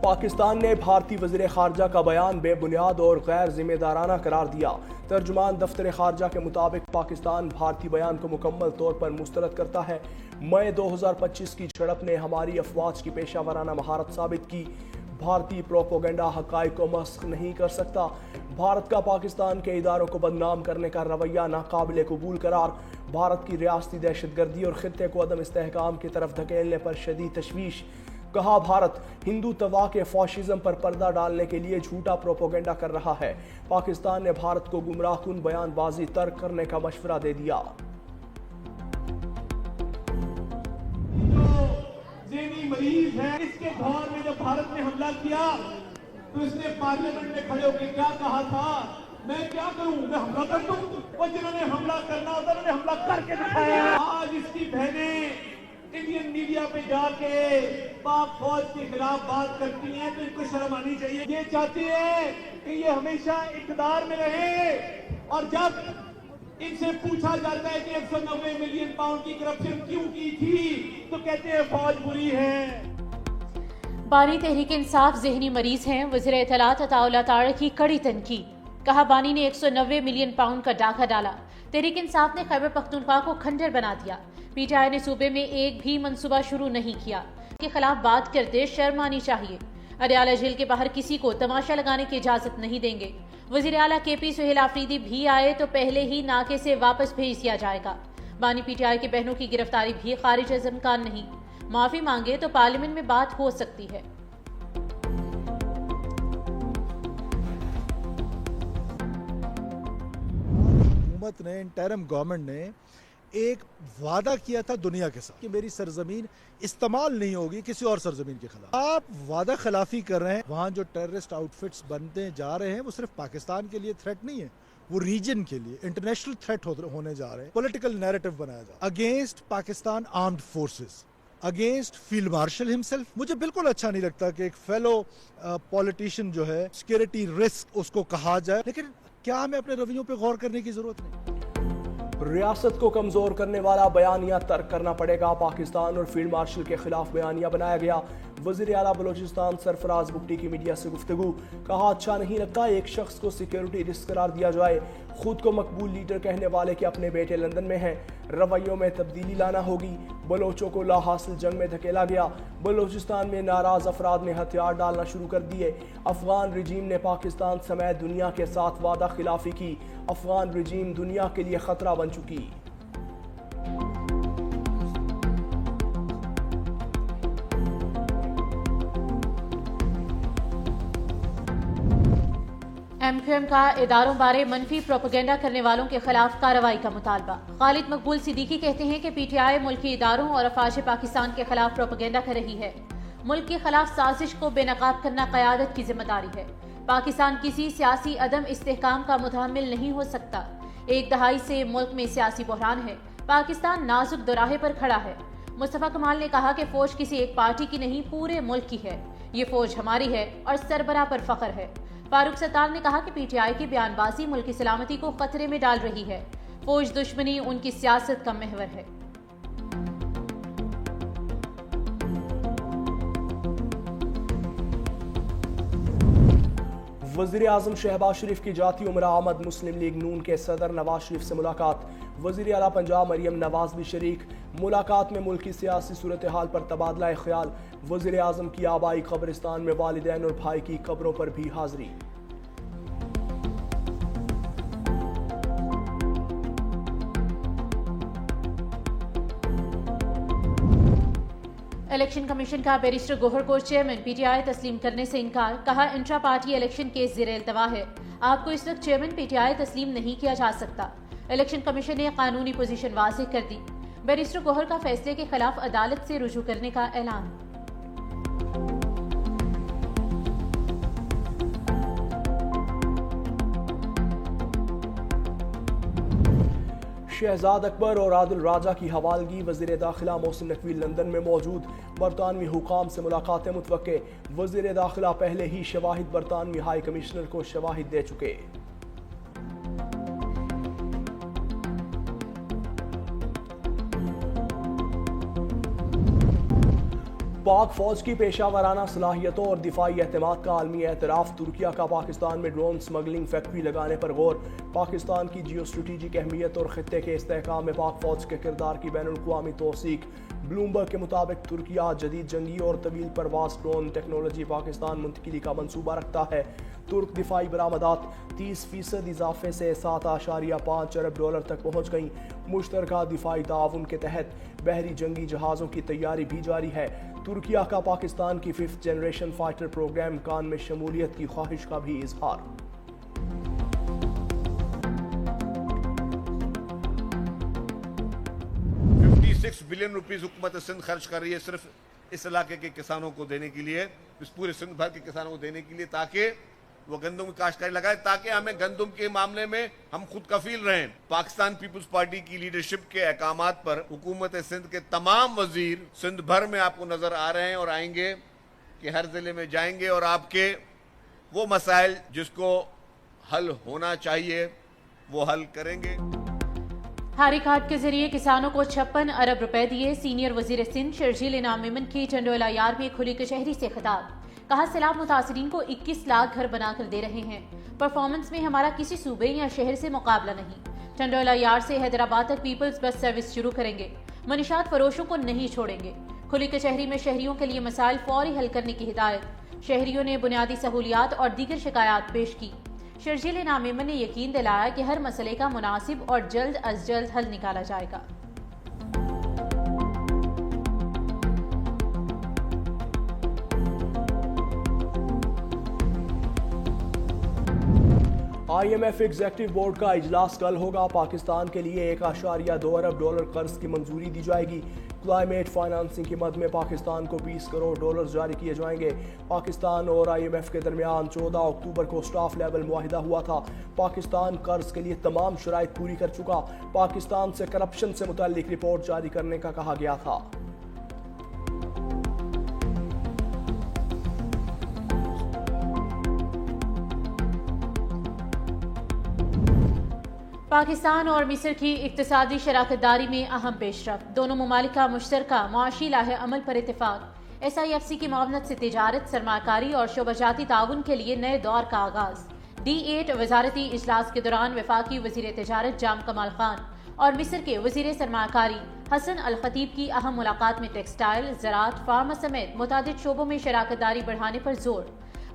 पाकिस्तान ने भारतीय वज़ीर ख़ारजा का बयान बेबुनियाद और गैर जिम्मेदाराना करार दिया। तर्जुमान दफ्तर ख़ारजा के मुताबिक पाकिस्तान भारतीय बयान को मुकम्मल तौर पर मुस्तरद करता है। मई 2025 की झड़प ने हमारी अफवाज की पेशा वराना महारत साबित की। भारतीय प्रोपोगंडा हक़ाइक़ को मस्ख़ नहीं कर सकता। भारत का पाकिस्तान के इदारों को बदनाम करने का रवैया नाकाबिले कबूल करार। भारत की रियासती दहशतगर्दी और खित्ते को अदम इस्तेहकाम की तरफ धकेलने पर शदीद तशवीश। कहा, भारत हिंदू तवा के फाशिज्म पर पर्दा डालने के लिए झूठा प्रोपोगंडा कर रहा है। पाकिस्तान ने भारत को गुमराहकुन बयानबाजी तर्क करने का मशवरा दे दिया। ज़हनी मरीज है। इसके दौर में जब भारत ने हमला किया तो इसने पार्लियामेंट में खड़े होकर क्या कहा था, मैं क्या करूं, मैं हमला कर दूं। और जिन्होंने हमला करना होता उन्होंने हमला करके दिखाया। आज इसकी बहनें इंडियन मीडिया पे जाके पाक फौज के खिलाफ बात करती हैं तो इनको शर्म आनी चाहिए। ये चाहती है कि ये हमेशा इक़्तिदार में रहे और जब इनसे पूछा जाता है कि 190 मिलियन पाउंड की करप्शन क्यों की थी तो कहते हैं फौज बुरी है। बानी तहरीक इंसाफ ज़हनी मरीज हैं। वज़ीर इत्तलात अताउल्लाह तारड़ की कड़ी तनकीद। कहा, बानी ने 190 मिलियन पाउंड का डाका डाला। तहरीक इंसाफ ने खैबर पख्तूनख्वा को खंडर बना दिया। पीटीआई ने सूबे में एक भी मंसूबा शुरू नहीं किया। के खिलाफ बात करते शर्म आनी चाहिए। अडयाला जेल के बाहर किसी को तमाशा लगाने की इजाजत नहीं देंगे। वज़ीर आला KP सुहेल आफरीदी भी आए तो पहले ही नाके से वापस भेज दिया जाएगा। बानी पीटीआई की बहनों की गिरफ्तारी भी खारिज अज़ इम्कान नहीं। माफी मांगे तो पार्लियामेंट में बात हो सकती है। हुकूमत ने, इंटरिम गवर्नमेंट ने एक वादा किया था दुनिया के साथ कि मेरी सरजमीन इस्तेमाल नहीं होगी किसी और सरजमीन के खिलाफ। आप वादा खिलाफी कर रहे हैं। वहाँ जो टेररिस्ट आउटफिट्स बनते जा रहे हैं वो सिर्फ पाकिस्तान के लिए थ्रेट नहीं है, वो रीजन के लिए इंटरनेशनल थ्रेट होने जा रहे हैं। पॉलिटिकल नैरेटिव बनाया जा रहा है against Pakistan armed forces, against field marshal himself. मुझे बिल्कुल अच्छा नहीं लगता कि एक फेलो पॉलिटिशियन जो है सिक्योरिटी रिस्क उसको कहा जाए, लेकिन क्या हमें अपने रवैयों पे गौर करने की जरूरत नहीं? रियासत को कमजोर करने वाला बयानिया तर्क करना पड़ेगा। पाकिस्तान और फील्ड मार्शल के खिलाफ बयानिया बनाया गया। वज़ीर आला बलोचिस्तान सरफराज बुट्टी की मीडिया से गुफ्तगू। कहा, अच्छा नहीं लगता एक शख्स को सिक्योरिटी रिस्क करार दिया जाए। खुद को मकबूल लीडर कहने वाले के अपने बेटे लंदन में हैं। रवैयों में तब्दीली लाना होगी। बलोचों को लाहासिल जंग में धकेला गया। बलोचिस्तान में नाराज अफराद ने हथियार डालना शुरू कर दिए। अफगान रिजीम ने पाकिस्तान समेत दुनिया के साथ वादा खिलाफी की। अफगान रिजीम दुनिया के लिए खतरा बन चुकी। MQM का इदारों बारे मनफी प्रोपेगेंडा करने वालों के खिलाफ कार्रवाई का मुतालबा। खालिद मकबूल सिद्दीकी कहते हैं कि PTI मुल्की इदारों और अफवाज पाकिस्तान के खिलाफ प्रोपेगेंडा कर रही है। मुल्क के खिलाफ साजिश को बेनकाब करना क़यादत की जिम्मेदारी है। पाकिस्तान किसी सियासी अदम इस्तेहकाम का मुतहम्मिल नहीं हो सकता। एक दहाई से मुल्क में सियासी बहरान है। पाकिस्तान नाजुक दोराहे पर खड़ा है। मुस्तफा कमाल ने कहा कि फौज किसी एक पार्टी की नहीं, पूरे मुल्क की है। ये फौज हमारी है और सरबराह पर फख्र है। फारूक सत्तार ने कहा कि PTI की बयानबाजी मुल्क की सलामती को खतरे में डाल रही है। फौज दुश्मनी उनकी सियासत का महवर है। वज़ीर आज़म शहबाज शरीफ की जाती उमरा आमद। मुस्लिम लीग नून के सदर नवाज शरीफ से मुलाकात। वज़ीर आला पंजाब मरियम नवाज भी शरीक। मुलाकात में मुल्क की सियासी सूरत हाल पर तबादला ख्याल। वज़ीर आज़म की आबाई कब्रिस्तान में वालिदैन और भाई की कब्रों पर भी हाजिरी। इलेक्शन कमीशन का बैरिस्टर गोहर को चेयरमैन PTI तस्लीम करने से इनकार। कहा, इंट्रा पार्टी इलेक्शन केस ज़ेर इल्तवा है। आपको इस वक्त चेयरमैन PTI तस्लीम नहीं किया जा सकता। इलेक्शन कमीशन ने कानूनी पोजीशन वाज़ेह कर दी। बैरिस्टर गोहर का फैसले के खिलाफ अदालत से रुजू करने का ऐलान। शहजाद अकबर और आदिल राजा की हवालगी। वज़ीर दाखिला मोहसिन नकवी लंदन में मौजूद। बरतानवी हुकाम से मुलाकातें मुतवक्के। वज़ीर दाखिला पहले ही शवाहिद बरतानवी हाई कमिश्नर को शवाहिद दे चुके। पाक फौज की पेशा वराना सलाहियतों और दिफाई एहतिमाद का आलमी एतराफ़। तुर्किया का पाकिस्तान में ड्रोन स्मगलिंग फैक्ट्री लगाने पर गौर। पाकिस्तान की जियो स्ट्रेटेजिक अहमियत और खित्ते के इस्तेहकाम में पाक फौज के किरदार की बैनुल-अक़वामी तौसीक। ब्लूमबर्ग के मुताबिक तुर्किया जदीद जंगी और तवील परवास ड्रोन टेक्नोलॉजी पाकिस्तान मुंतकिली का मंसूबा रखता है। तुर्क दिफाई बरामदात 30% इजाफे से $7.5 अरब तक पहुँच गईं। मुश्तरका दिफाई ताउन के तहत बहरी जंगी जहाज़ों की तैयारी भी जारी है। तुर्किया का पाकिस्तान की 5th जनरेशन फाइटर प्रोग्राम कान में शमूलियत की ख्वाहिश का भी इजहार। बिलियन रुपीस हुकूमत सिंध खर्च कर रही है सिर्फ इस इलाके के किसानों को देने के लिए, इस पूरे सिंध भर के किसानों को देने के लिए, ताकि वो गंदम की काश्तकारी लगाए, ताकि हमें गंदम के मामले में हम खुद कफील रहें। पाकिस्तान पीपुल्स पार्टी की लीडरशिप के अहकामात पर हुकूमत सिंध के तमाम वजीर सिंध भर में आपको नजर आ रहे हैं और आएंगे कि हर जिले में जाएंगे और आपके वो मसाइल जिसको हल होना चाहिए वो हल करेंगे। हारी कार्ड के जरिए किसानों को 56 अरब रुपए दिए। सीनियर वजीर सिंध शर्जील इनाम मेमन की चंडोला यार में खुली कचहरी से खिताब। कहा सैलाब मुतासरीन को 21 लाख घर बनाकर दे रहे हैं। परफॉर्मेंस में हमारा किसी सूबे या शहर से मुकाबला नहीं। चंडोला यार से हैदराबाद तक पीपल्स बस सर्विस शुरू करेंगे। मनीषात फरोशों को नहीं छोड़ेंगे। खुली कचहरी में शहरियों के लिए मसाइल फौरी हल करने की हिदायत। शहरियों ने बुनियादी सहूलियात और दीगर शिकायत पेश की। शर्जील इनाम मेमन ने यकीन दिलाया कि हर मसले का मुनासिब और जल्द अज जल्द हल निकाला जाएगा। IMF एग्जेक्टिव बोर्ड का इजलास कल होगा। पाकिस्तान के लिए $1.2 अरब कर्ज की मंजूरी दी जाएगी। क्लाइमेट फाइनेंसिंग की मद में पाकिस्तान को $20 करोड़ जारी किए जाएंगे। पाकिस्तान और IMF के दरमियान 14 अक्टूबर को स्टाफ लेवल मुआहिदा हुआ था। पाकिस्तान कर्ज के लिए तमाम शराइत पूरी कर चुका। पाकिस्तान से करप्शन से मुताल्लिक रिपोर्ट जारी करने का कहा गया था। पाकिस्तान और मिस्र की इक्तिसादी शराकतदारी में अहम पेशरफ्त। दोनों ममालिक का मुश्तरका मुआशी लाहे अमल पर इत्तेफाक। SIFC की मावनत से तिजारत, सरमाकारी और शोबजाती ताउन के लिए नए दौर का आगाज। D8 वजारती इजलास के दौरान वफाकी वजीर तिजारत जाम कमाल खान और मिस्र के वजीर सरमाकारी हसन अल खतीब की अहम मुलाकात में टेक्सटाइल, ज़राअत, फार्मा समेत मुतादिद शोबों में शराकतदारी बढ़ाने पर जोर।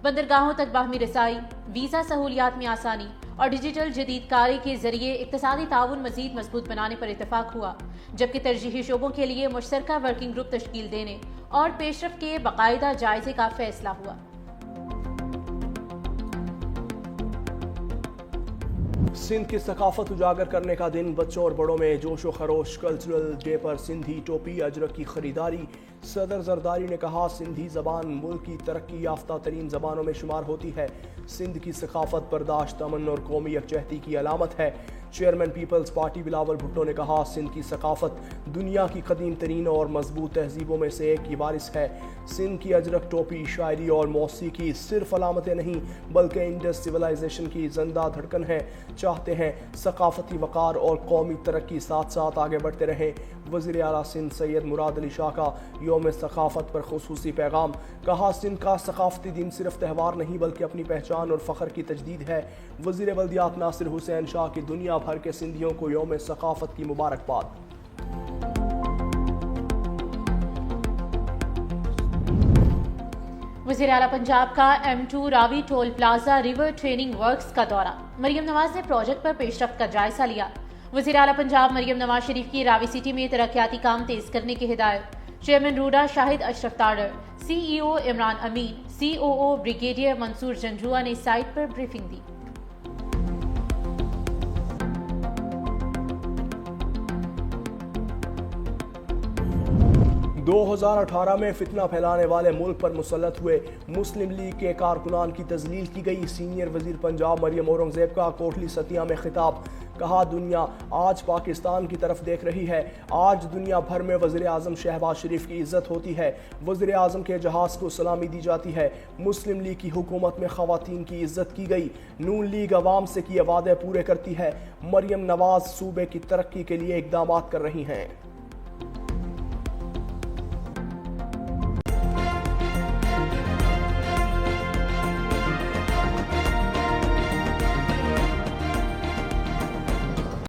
बंदरगाहों तक बाहमी रसाई, वीज़ा सहूलियात में आसानी और डिजिटल जदीदकारी के जरिए इक्तिसादी ताउन मजीद मजबूत बनाने पर इत्तेफाक हुआ। जबकि तरजीही शोबों के लिए मुश्तरका वर्किंग ग्रुप तश्कील देने और पेशरफ के बाकायदा जायजे का फैसला हुआ। सिंध की सकाफत उजागर करने का दिन। बच्चों और बड़ों में जोश व खरोश। कल्चरल डे पर सिंधी टोपी अजरक की खरीदारी। सदर जरदारी ने कहा सिंधी जबान मुल्क की तरक्की याफ्ता तरीन जबानों में शुमार होती है। सिंध की सकाफत बर्दाश्त, अमन और कौमी यकजहती की अलामत है। Chairman People's Party Bilawal Bhutto ने कहा सिंध की सकाफत दुनिया की कदीम तरीन और मजबूत तहजीबों में से एक की वारिस है। सिंध की अजरक टोपी शायरी और मौसीकी सिर्फ अलामतें नहीं बल्कि इंडस सिविलाइजेशन की जिंदा धड़कन है। चाहते हैं सकाफती वक़ार और कौमी तरक्की साथ साथ आगे बढ़ते रहें। वज़ीर आला सिंध सैयद मुराद अली शाह का यौम सकाफत पर खुसूसी पैगाम। कहा सिंध का सकाफती दिन सिर्फ त्यौहार नहीं बल्कि अपनी पहचान और फ़ख्र की तजदीद है। वज़ीर बल्दियात नासिर हुसैन शाह की दुनिया भर के सिंधियों को यौम सकाफत की मुबारकबाद। वज़ीर आला पंजाब का M2 Ravi toll plaza river training works का दौरा। मरियम नवाज ने प्रोजेक्ट पर पेशरफ्त का जायजा लिया। वज़ीर आला पंजाब मरियम नवाज शरीफ की रावी सिटी में तरक्याती काम तेज करने की हिदायत। चेयरमैन रूडा शाहिद अशरफ ताडर, CEO इमरान अमीन, COO ब्रिगेडियर मंसूर जंजुआ ने साइट पर ब्रीफिंग दी। दो 2018 में फितना फैलाने वाले मुल्क पर मुसल्लत हुए मुस्लिम लीग के कारकुनान की तजलील की गई। सीनियर वजीर पंजाब मरियम औरंगजेब का कोटली सतिया में खिताब। कहा दुनिया आज पाकिस्तान की तरफ देख रही है। आज दुनिया भर में वज़ीर आज़म शहबाज शरीफ की इज्जत होती है। वज़ीर आज़म के जहाज़ को सलामी दी जाती है। मुस्लिम लीग की हुकूमत में ख़वातीन की इज्जत की गई। नून लीग अवाम से किए वादे पूरे करती है। मरियम नवाज सूबे की तरक्की के लिए इक़दामात कर रही हैं।